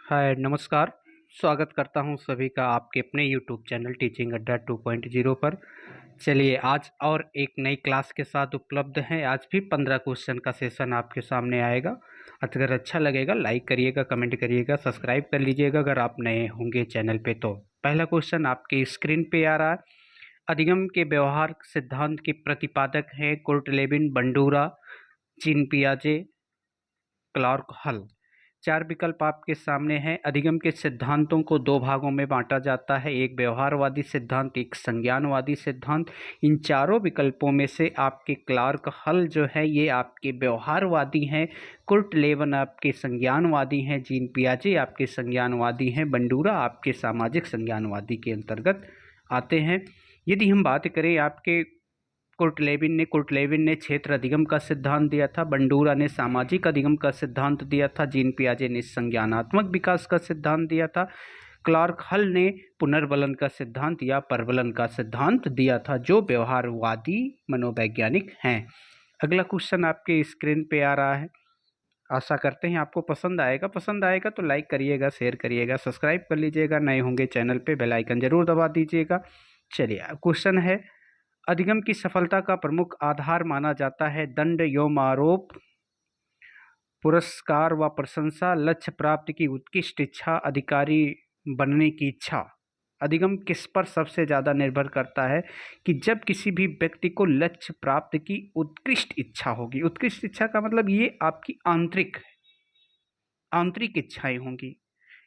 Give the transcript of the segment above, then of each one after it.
हाय नमस्कार। स्वागत करता हूं सभी का आपके अपने यूट्यूब चैनल टीचिंग अड्डा 2.0 पर। चलिए आज और एक नई क्लास के साथ उपलब्ध हैं। आज भी 15 क्वेश्चन का सेशन आपके सामने आएगा। अगर अच्छा लगेगा लाइक करिएगा, कमेंट करिएगा, सब्सक्राइब कर लीजिएगा अगर आप नए होंगे चैनल पे। तो पहला क्वेश्चन आपके स्क्रीन पे आ रहा है। अधिगम के व्यवहार सिद्धांत के प्रतिपादक हैं कुर्ट लेविन, बंडूरा, जीन पियाजे, क्लार्क हल। 4 विकल्प आपके सामने हैं। अधिगम के सिद्धांतों को 2 भागों में बांटा जाता है, एक व्यवहारवादी सिद्धांत, एक संज्ञानवादी सिद्धांत। इन चारों विकल्पों में से आपके क्लार्क हल जो है ये आपके व्यवहारवादी हैं, कुर्ट लेविन आपके संज्ञानवादी हैं, जीन पियाजे आपके संज्ञानवादी हैं, बंडूरा आपके सामाजिक संज्ञानवादी के अंतर्गत आते हैं। यदि हम बात करें आपके कुर्ट लेविन ने क्षेत्र अधिगम का सिद्धांत दिया था, बंडूरा ने सामाजिक अधिगम का सिद्धांत दिया था, जीन पियाजे ने संज्ञानात्मक विकास का सिद्धांत दिया था, क्लार्क हल ने पुनर्बलन का सिद्धांत या परवलन का सिद्धांत दिया था, जो व्यवहारवादी मनोवैज्ञानिक हैं। अगला क्वेश्चन आपके स्क्रीन पे आ रहा है। आशा करते हैं आपको पसंद आएगा तो लाइक करिएगा, शेयर करिएगा, सब्सक्राइब कर लीजिएगा। नए होंगे चैनल पे बेल आइकन जरूर दबा दीजिएगा। चलिए क्वेश्चन है, अधिगम की सफलता का प्रमुख आधार माना जाता है दंड, यौमारोप, पुरस्कार व प्रशंसा, लक्ष्य प्राप्ति की उत्कृष्ट इच्छा, अधिकारी बनने की इच्छा। अधिगम किस पर सबसे ज़्यादा निर्भर करता है कि जब किसी भी व्यक्ति को लक्ष्य प्राप्ति की उत्कृष्ट इच्छा होगी। उत्कृष्ट इच्छा का मतलब ये आपकी आंतरिक इच्छाएं होंगी,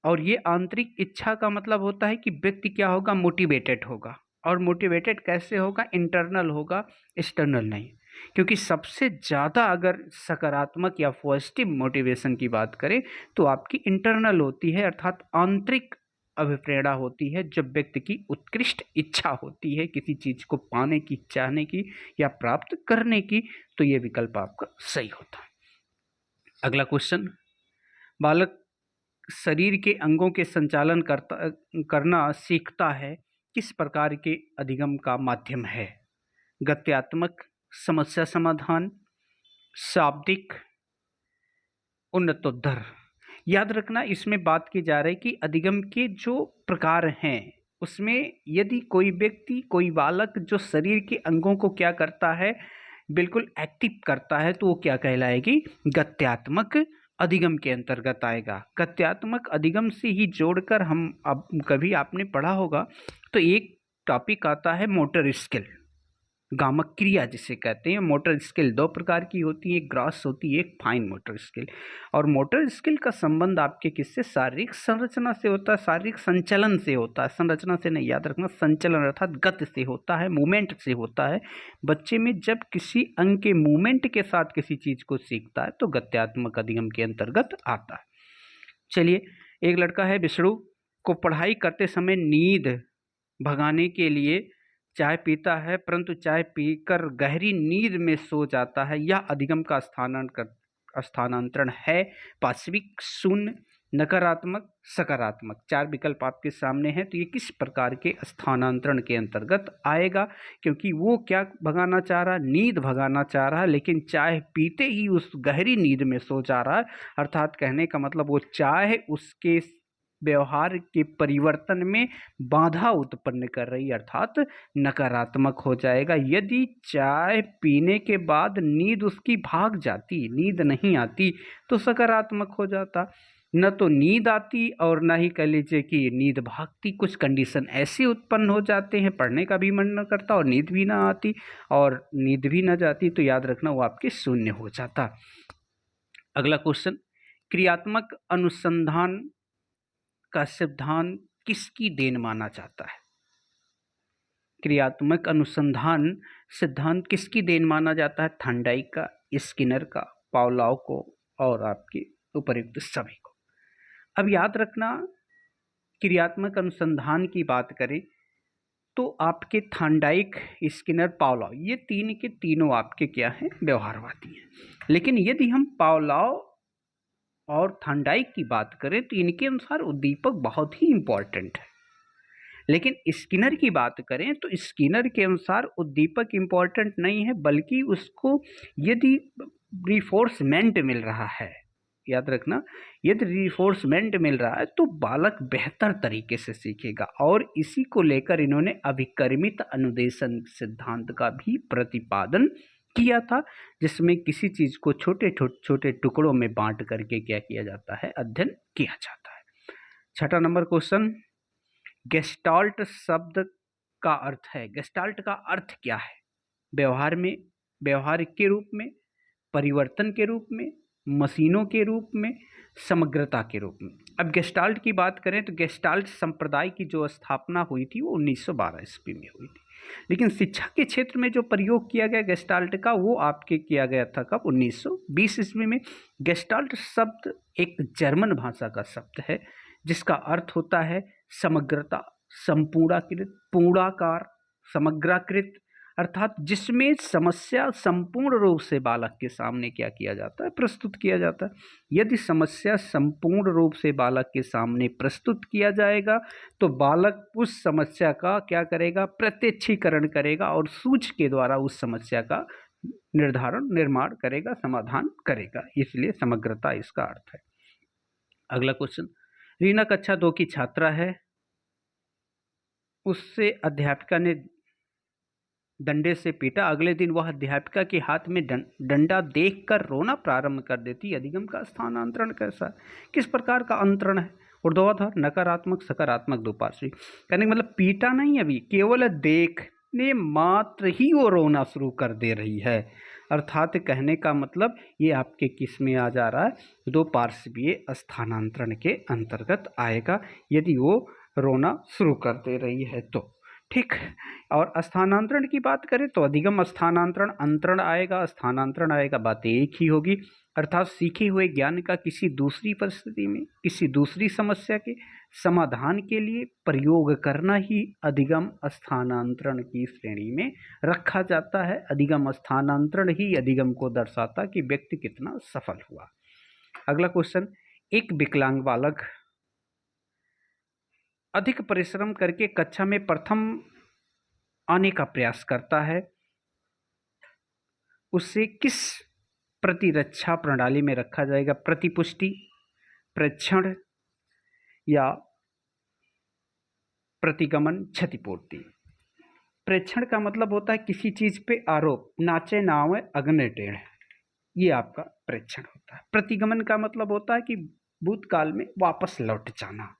और ये आंतरिक इच्छा का मतलब होता है कि व्यक्ति क्या होगा, मोटिवेटेड होगा। और मोटिवेटेड कैसे होगा, इंटरनल होगा, एक्सटर्नल नहीं। क्योंकि सबसे ज़्यादा अगर सकारात्मक या पॉजिटिव मोटिवेशन की बात करें तो आपकी इंटरनल होती है, अर्थात आंतरिक अभिप्रेरणा होती है। जब व्यक्ति की उत्कृष्ट इच्छा होती है किसी चीज़ को पाने की, चाहने की या प्राप्त करने की, तो ये विकल्प आपका सही होता है। अगला क्वेश्चन, बालक शरीर के अंगों के संचालन करना सीखता है, किस प्रकार के अधिगम का माध्यम है? गत्यात्मक, समस्या समाधान, शाब्दिक, उन्नतोत्तर। याद रखना इसमें बात की जा रही है कि अधिगम के जो प्रकार हैं उसमें यदि कोई व्यक्ति, कोई बालक जो शरीर के अंगों को क्या करता है, बिल्कुल एक्टिव करता है, तो वो क्या कहलाएगी, गत्यात्मक अधिगम के अंतर्गत आएगा। गत्यात्मक अधिगम से ही जोड़कर हम, अब कभी आपने पढ़ा होगा तो एक टॉपिक आता है मोटर स्किल, गामक क्रिया जिसे कहते हैं। मोटर स्किल 2 प्रकार की होती है, एक ग्रॉस होती है, एक फाइन मोटर स्किल। और मोटर स्किल का संबंध आपके किससे, शारीरिक संरचना से होता है, शारीरिक संचलन से होता है। संरचना से नहीं, याद रखना, संचलन अर्थात गति से होता है, मूवमेंट से होता है। बच्चे में जब किसी अंग के मूवमेंट के साथ किसी चीज को सीखता है तो गत्यात्मक अधिगम के अंतर्गत आता है। चलिए, एक लड़का है विष्णु को पढ़ाई करते समय नींद भगाने के लिए चाय पीता है, परंतु चाय पीकर गहरी नींद में सो जाता है। यह अधिगम का स्थानांतरण है। पार्श्विक, शून्य, नकारात्मक, सकारात्मक। 4 विकल्प आपके सामने हैं, तो ये किस प्रकार के स्थानांतरण के अंतर्गत आएगा? क्योंकि वो क्या भगाना चाह रहा है, नींद भगाना चाह रहा है, लेकिन चाय पीते ही उस गहरी नींद में सो जा रहा है। अर्थात कहने का मतलब वो चाय उसके व्यवहार के परिवर्तन में बाधा उत्पन्न कर रही है, अर्थात नकारात्मक हो जाएगा। यदि चाय पीने के बाद नींद उसकी भाग जाती, नींद नहीं आती, तो सकारात्मक हो जाता। न तो नींद आती और ना ही कह लीजिए कि नींद भागती। कुछ कंडीशन ऐसे उत्पन्न हो जाते हैं, पढ़ने का भी मन न करता और नींद भी ना आती और नींद भी ना जाती, तो याद रखना वो आपके शून्य हो जाता। अगला क्वेश्चन, क्रियात्मक अनुसंधान का सिद्धांत किसकी देन माना जाता है? क्रियात्मक अनुसंधान सिद्धांत किसकी देन माना जाता है? थॉर्नडाइक का, स्किनर का, पावलोव को और आपके उपर्युक्त सभी को। अब याद रखना, क्रियात्मक अनुसंधान की बात करें तो आपके थॉर्नडाइक, स्किनर, पावलोव, ये तीन के तीनों आपके क्या हैं, व्यवहारवादी हैं। लेकिन यदि हम पावलोव और थॉर्नडाइक की बात करें तो इनके अनुसार उद्दीपक बहुत ही इंपॉर्टेंट है। लेकिन स्किनर की बात करें तो स्किनर के अनुसार उद्दीपक इंपॉर्टेंट नहीं है, बल्कि उसको यदि रिफोर्समेंट मिल रहा है, याद रखना, यदि रिफोर्समेंट मिल रहा है तो बालक बेहतर तरीके से सीखेगा। और इसी को लेकर इन्होंने अभिकर्मित अनुदेशन सिद्धांत का भी प्रतिपादन किया था, जिसमें किसी चीज को छोटे छोटे टुकड़ों में बांट करके क्या किया जाता है, अध्ययन किया जाता है। छठा नंबर क्वेश्चन, गेस्टाल्ट शब्द का अर्थ है। गेस्टाल्ट का अर्थ क्या है? व्यवहार में, व्यवहारिक के रूप में, परिवर्तन के रूप में, मशीनों के रूप में, समग्रता के रूप में। अब गेस्टाल्ट की बात करें तो गेस्टाल्ट संप्रदाय की जो स्थापना हुई थी वो 1912 ईस्वी में हुई थी, लेकिन शिक्षा के क्षेत्र में जो प्रयोग किया गया गेस्टाल्ट का वो आपके किया गया था कब, 1920 ईस्वी में। गेस्टाल्ट शब्द एक जर्मन भाषा का शब्द है जिसका अर्थ होता है समग्रता, संपूर्णाकृत, पूर्णाकार, समग्राकृत, अर्थात जिसमें समस्या संपूर्ण रूप से बालक के सामने क्या किया जाता है, प्रस्तुत किया जाता है। यदि समस्या संपूर्ण रूप से बालक के सामने प्रस्तुत किया जाएगा तो बालक उस समस्या का क्या करेगा, प्रत्यक्षीकरण करेगा और सूझ के द्वारा उस समस्या का निर्धारण, निर्माण करेगा, समाधान करेगा। इसलिए समग्रता इसका अर्थ है। अगला क्वेश्चन, रीना कक्षा 2 की छात्रा है, उससे अध्यापिका ने डंडे से पीटा। अगले दिन वह अध्यापिका के हाथ में डंडा देखकर रोना प्रारंभ कर देती। अधिगम का स्थानांतरण कैसा है? किस प्रकार का अंतरण है? ऊर्ध्वाधर, नकारात्मक, सकारात्मक, दोपार्श्विक। कहने का मतलब पीटा नहीं, अभी केवल देखने मात्र ही वो रोना शुरू कर दे रही है। अर्थात कहने का मतलब ये आपके किस में आ जा रहा है, दो पार्श्वीय स्थानांतरण के अंतर्गत आएगा यदि वो रोना शुरू कर दे रही है तो। ठीक। और स्थानांतरण की बात करें तो अधिगम, स्थानांतरण, अंतरण आएगा, स्थानांतरण आएगा, बातें एक ही होगी। अर्थात सीखे हुए ज्ञान का किसी दूसरी परिस्थिति में, किसी दूसरी समस्या के समाधान के लिए प्रयोग करना ही अधिगम स्थानांतरण की श्रेणी में रखा जाता है। अधिगम स्थानांतरण ही अधिगम को दर्शाता कि व्यक्ति कितना सफल हुआ। अगला क्वेश्चन, एक विकलांग बालक अधिक परिश्रम करके कक्षा में प्रथम आने का प्रयास करता है, उसे किस प्रतिरक्षा प्रणाली में रखा जाएगा? प्रतिपुष्टि, प्रेक्षण या प्रतिगमन, क्षतिपूर्ति। प्रेक्षण का मतलब होता है किसी चीज पे आरोप, नाचे नावे अग्नि टेढ़, ये आपका प्रेक्षण होता है। प्रतिगमन का मतलब होता है कि भूतकाल में वापस लौट जाना।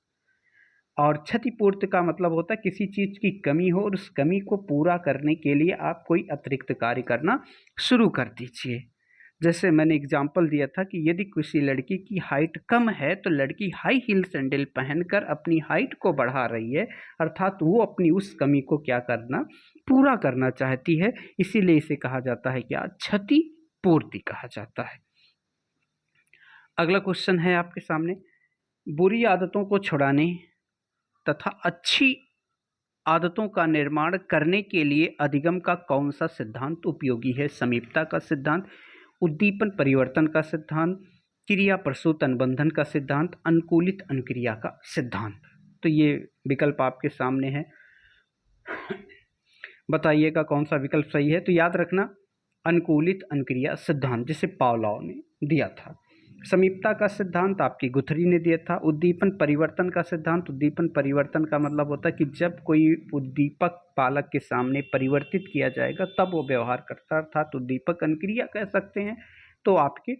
और क्षतिपूर्ति का मतलब होता है किसी चीज की कमी हो और उस कमी को पूरा करने के लिए आप कोई अतिरिक्त कार्य करना शुरू कर दीजिए। जैसे मैंने एग्जाम्पल दिया था कि यदि किसी लड़की की हाइट कम है तो लड़की हाई हील सैंडल पहनकर अपनी हाइट को बढ़ा रही है, अर्थात वो अपनी उस कमी को क्या करना, पूरा करना चाहती है। इसीलिए इसे कहा जाता है क्या, क्षतिपूर्ति कहा जाता है। अगला क्वेश्चन है आपके सामने, बुरी आदतों को छुड़ाने तथा अच्छी आदतों का निर्माण करने के लिए अधिगम का कौन सा सिद्धांत उपयोगी है? समीपता का सिद्धांत, उद्दीपन परिवर्तन का सिद्धांत, क्रिया प्रसूत अनुबंधन का सिद्धांत, अनुकूलित अनुक्रिया का सिद्धांत। तो ये विकल्प आपके सामने है, बताइएगा कौन सा विकल्प सही है। तो याद रखना अनुकूलित अनुक्रिया सिद्धांत, जिसे पावलोव ने दिया था। समीपता का सिद्धांत आपकी गुथरी ने दिया था। उद्दीपन परिवर्तन का सिद्धांत, उद्दीपन परिवर्तन का मतलब होता है कि जब कोई उद्दीपक बालक के सामने परिवर्तित किया जाएगा तब वो व्यवहार करता है, अर्थात उद्दीपक अनुक्रिया कह सकते हैं। तो आपके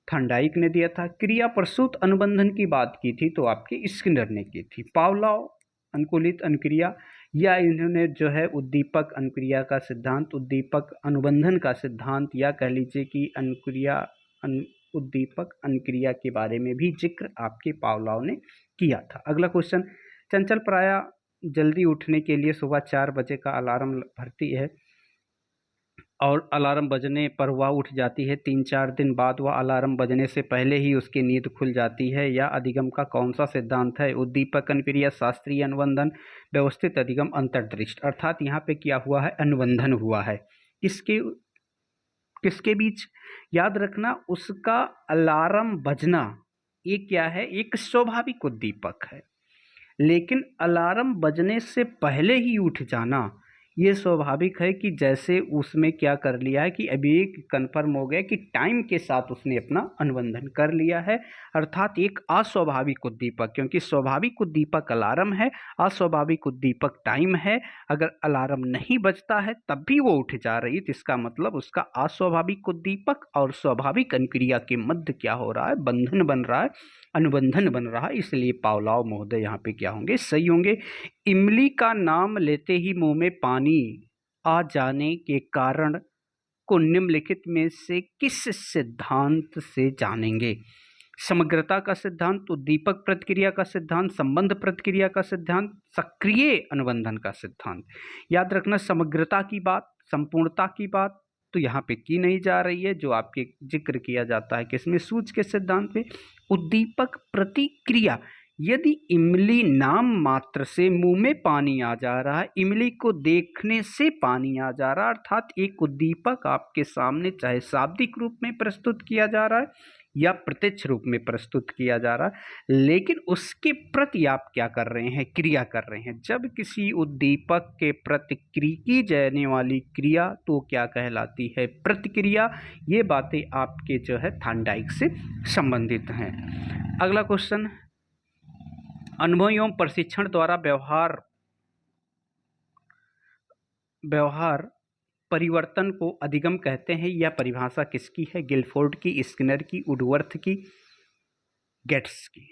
थर्नडाइक ने दिया था। क्रिया प्रसूत अनुबंधन की बात की थी तो आपके स्किनर ने की थी। पावलोव अनुकूलित अनुक्रिया, या इन्होंने जो है उद्दीपक अनुक्रिया का सिद्धांत, उद्दीपक अनुबंधन का सिद्धांत, या कह लीजिए कि अनुक्रिया उद्दीपक अनुक्रिया के बारे में भी जिक्र आपके पावलोव ने किया था। अगला क्वेश्चन, चंचल प्राय जल्दी उठने के लिए सुबह 4 बजे का अलार्म भरती है और अलार्म बजने पर वह उठ जाती है। 3-4 दिन बाद वह अलार्म बजने से पहले ही उसकी नींद खुल जाती है। या अधिगम का कौन सा सिद्धांत है? उद्दीपक अनुक्रिया, शास्त्रीय अनुबंधन, व्यवस्थित अधिगम, अंतर्दृष्टि। अर्थात यहाँ पे क्या हुआ है, अनुबंधन हुआ है। किसके बीच? याद रखना उसका अलार्म बजना ये क्या है, एक स्वाभाविक उद्दीपक है, लेकिन अलार्म बजने से पहले ही उठ जाना ये स्वाभाविक है कि जैसे उसमें क्या कर लिया है कि अभी एक कन्फर्म हो गया कि टाइम के साथ उसने अपना अनुबंधन कर लिया है, अर्थात एक अस्वाभाविक उद्दीपक, क्योंकि स्वाभाविक उद्दीपक अलार्म है, अस्वाभाविक उद्दीपक टाइम है। अगर अलार्म नहीं बजता है तब भी वो उठ जा रही है तो इसका मतलब उसका अस्वाभाविक उद्दीपक और स्वाभाविक अनुक्रिया के मध्य क्या हो रहा है, बंधन बन रहा है, अनुबंधन बन रहा है। इसलिए पावलोव महोदय यहाँ पे क्या होंगे, सही होंगे। इमली का नाम लेते ही मुंह में पानी आ जाने के कारण को निम्नलिखित में से किस सिद्धांत से जानेंगे? समग्रता का सिद्धांत, उद्दीपक प्रतिक्रिया का सिद्धांत, संबंध प्रतिक्रिया का सिद्धांत, सक्रिय अनुबंधन का सिद्धांत। याद रखना, समग्रता की बात, संपूर्णता की बात तो यहाँ पे की नहीं जा रही है, जो आपके जिक्र किया जाता है किसमें, सूच के सिद्धांत में। उद्दीपक प्रतिक्रिया, यदि इमली नाम मात्र से मुंह में पानी आ जा रहा है, इमली को देखने से पानी आ जा रहा है, अर्थात एक उद्दीपक आपके सामने चाहे शाब्दिक रूप में प्रस्तुत किया जा रहा है या प्रत्यक्ष रूप में प्रस्तुत किया जा रहा है, लेकिन उसके प्रति आप क्या कर रहे हैं, क्रिया कर रहे हैं। जब किसी उद्दीपक के प्रति की जाने वाली क्रिया तो क्या कहलाती है, प्रतिक्रिया। ये बातें आपके जो है थॉर्नडाइक से संबंधित हैं। अगला क्वेश्चन, अनुभव एवं प्रशिक्षण द्वारा व्यवहार परिवर्तन को अधिगम कहते हैं। यह परिभाषा किसकी है, गिलफोर्ड की, स्किनर की, वुडवर्थ की, गेट्स की।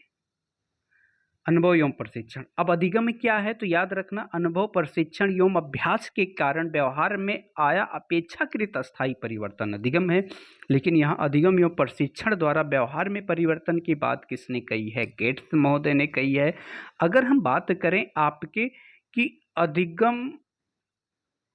अनुभव एवं प्रशिक्षण। अब अधिगम क्या है, तो याद रखना, अनुभव, प्रशिक्षण एवं अभ्यास के कारण व्यवहार में आया अपेक्षाकृत अस्थायी परिवर्तन अधिगम है। लेकिन यहाँ अधिगम एवं प्रशिक्षण द्वारा व्यवहार में परिवर्तन की बात किसने कही है, गेट्स महोदय ने कही है। अगर हम बात करें आपके कि अधिगम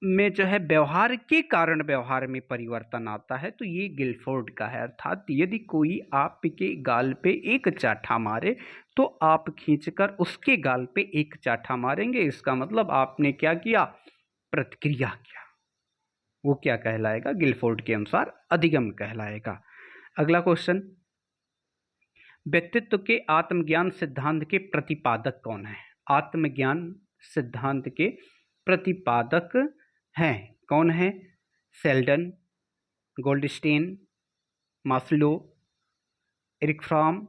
में जो है व्यवहार के कारण व्यवहार में परिवर्तन आता है, तो ये गिलफोर्ड का है। अर्थात यदि कोई आपके गाल पे एक चाठा मारे तो आप खींचकर उसके गाल पे एक चाठा मारेंगे, इसका मतलब आपने क्या किया, प्रतिक्रिया किया। वो क्या कहलाएगा, गिलफोर्ड के अनुसार अधिगम कहलाएगा। अगला क्वेश्चन, व्यक्तित्व के आत्मज्ञान सिद्धांत के प्रतिपादक कौन है? आत्मज्ञान सिद्धांत के प्रतिपादक हैं कौन है? Sheldon, Goldstein, Maslow, Erich Fromm.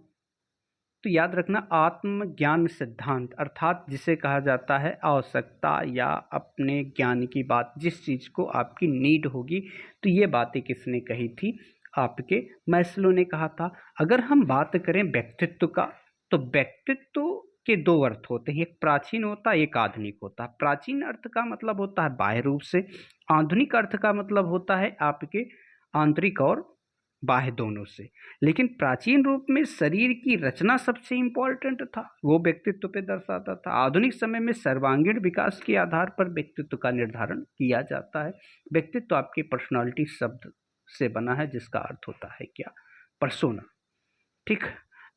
तो याद रखना, आत्मज्ञान सिद्धांत अर्थात जिसे कहा जाता है आवश्यकता या अपने ज्ञान की बात, जिस चीज़ को आपकी नीड होगी। तो ये बातें किसने कही थी, आपके मैस्लो ने कहा था। अगर हम बात करें व्यक्तित्व का, तो व्यक्तित्व के दो अर्थ होते हैं, एक प्राचीन होता है, एक आधुनिक होता है। प्राचीन अर्थ का मतलब होता है बाह्य रूप से, आधुनिक अर्थ का मतलब होता है आपके आंतरिक और बाह्य दोनों से। लेकिन प्राचीन रूप में शरीर की रचना सबसे इंपॉर्टेंट था, वो व्यक्तित्व पे दर्शाता था। आधुनिक समय में सर्वांगीण विकास के आधार पर व्यक्तित्व का निर्धारण किया जाता है। व्यक्तित्व आपकी पर्सनालिटी शब्द से बना है, जिसका अर्थ होता है क्या, पर्सोना। ठीक,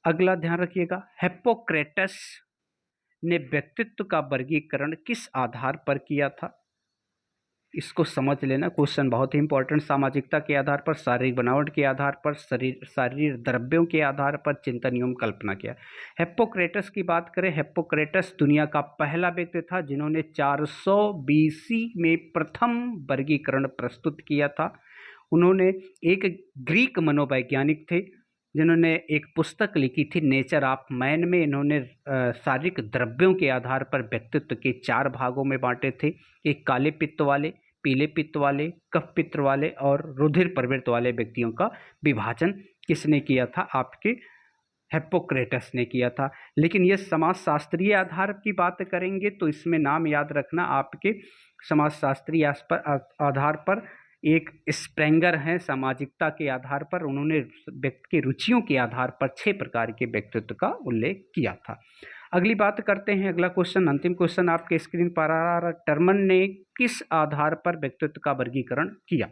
अगला ध्यान रखिएगा, हिप्पोक्रेटस ने व्यक्तित्व का वर्गीकरण किस आधार पर किया था? इसको समझ लेना, क्वेश्चन बहुत ही इंपॉर्टेंट। सामाजिकता के आधार पर, शारीरिक बनावट के आधार पर, शारीरिक द्रव्यों के आधार पर, चिंतन एवं कल्पना किया। हिप्पोक्रेटस की बात करें, हिप्पोक्रेटस दुनिया का पहला व्यक्ति था जिन्होंने 400 BC में प्रथम वर्गीकरण प्रस्तुत किया था। उन्होंने एक ग्रीक मनोवैज्ञानिक थे जिन्होंने एक पुस्तक लिखी थी नेचर ऑफ मैन में। इन्होंने शारीरिक द्रव्यों के आधार पर व्यक्तित्व के 4 भागों में बांटे थे, एक काले पित्त वाले, पीले पित्त वाले, कफ पित्त वाले और रुधिर प्रवृत्त वाले व्यक्तियों का विभाजन किसने किया था, आपके हिप्पोक्रेटस ने किया था। लेकिन ये समाजशास्त्रीय आधार की बात करेंगे तो इसमें नाम याद रखना, आपके समाजशास्त्रीय आधार पर एक स्प्रेंगर हैं। सामाजिकता के आधार पर उन्होंने व्यक्ति की रुचियों के आधार पर 6 प्रकार के व्यक्तित्व का उल्लेख किया था। अगली बात करते हैं, अगला क्वेश्चन, अंतिम क्वेश्चन आपके स्क्रीन पर आ रहा है। टर्मन ने किस आधार पर व्यक्तित्व का वर्गीकरण किया?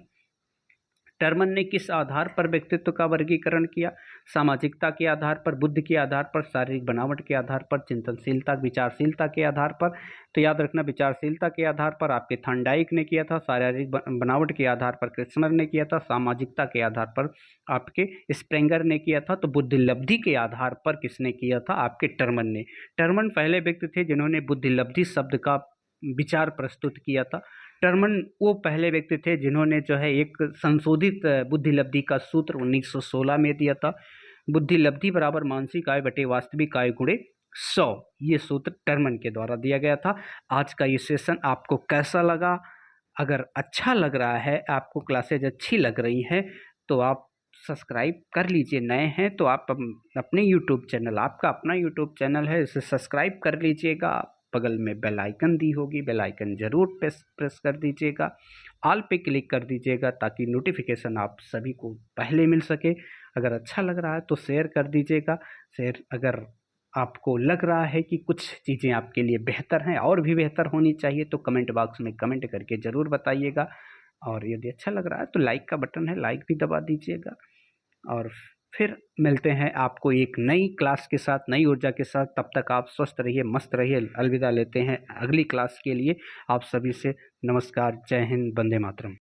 टर्मन ने किस आधार पर व्यक्तित्व का वर्गीकरण किया? सामाजिकता के आधार पर, बुद्धि के आधार पर, शारीरिक बनावट के आधार पर, चिंतनशीलता, विचारशीलता के आधार पर। तो याद रखना, विचारशीलता के आधार पर आपके थॉर्नडाइक ने किया था, शारीरिक बनावट के आधार पर क्रिस्मर ने किया था, सामाजिकता के आधार पर आपके स्प्रेंगर ने किया था, तो बुद्धिलब्धि के आधार पर किसने किया था, आपके टर्मन ने। टर्मन पहले व्यक्ति थे जिन्होंने बुद्धिलब्धि शब्द का विचार प्रस्तुत किया था। टर्मन वो पहले व्यक्ति थे जिन्होंने जो है एक संशोधित बुद्धि लब्धि का सूत्र 1916 में दिया था। बुद्धि लब्धि बराबर मानसिक आय बटे वास्तविक आय गुणे 100, ये सूत्र टर्मन के द्वारा दिया गया था। आज का ये सेशन आपको कैसा लगा? अगर अच्छा लग रहा है, आपको क्लासेज अच्छी लग रही हैं, तो आप सब्सक्राइब कर लीजिए। नए हैं तो आप अपने यूट्यूब चैनल, आपका अपना यूट्यूब चैनल है, इसे सब्सक्राइब कर लीजिएगा। बगल में बेल आइकन दी होगी, बेल आइकन ज़रूर प्रेस कर दीजिएगा। ऑल पे क्लिक कर दीजिएगा ताकि नोटिफिकेशन आप सभी को पहले मिल सके। अगर अच्छा लग रहा है तो शेयर कर दीजिएगा। शेयर अगर आपको लग रहा है कि कुछ चीज़ें आपके लिए बेहतर हैं और भी बेहतर होनी चाहिए तो कमेंट बॉक्स में कमेंट करके ज़रूर बताइएगा। और यदि अच्छा लग रहा है तो लाइक का बटन है, लाइक भी दबा दीजिएगा। और फिर मिलते हैं आपको एक नई क्लास के साथ, नई ऊर्जा के साथ। तब तक आप स्वस्थ रहिए, मस्त रहिए। अलविदा लेते हैं अगली क्लास के लिए। आप सभी से नमस्कार, जय हिंद, वंदे मातरम।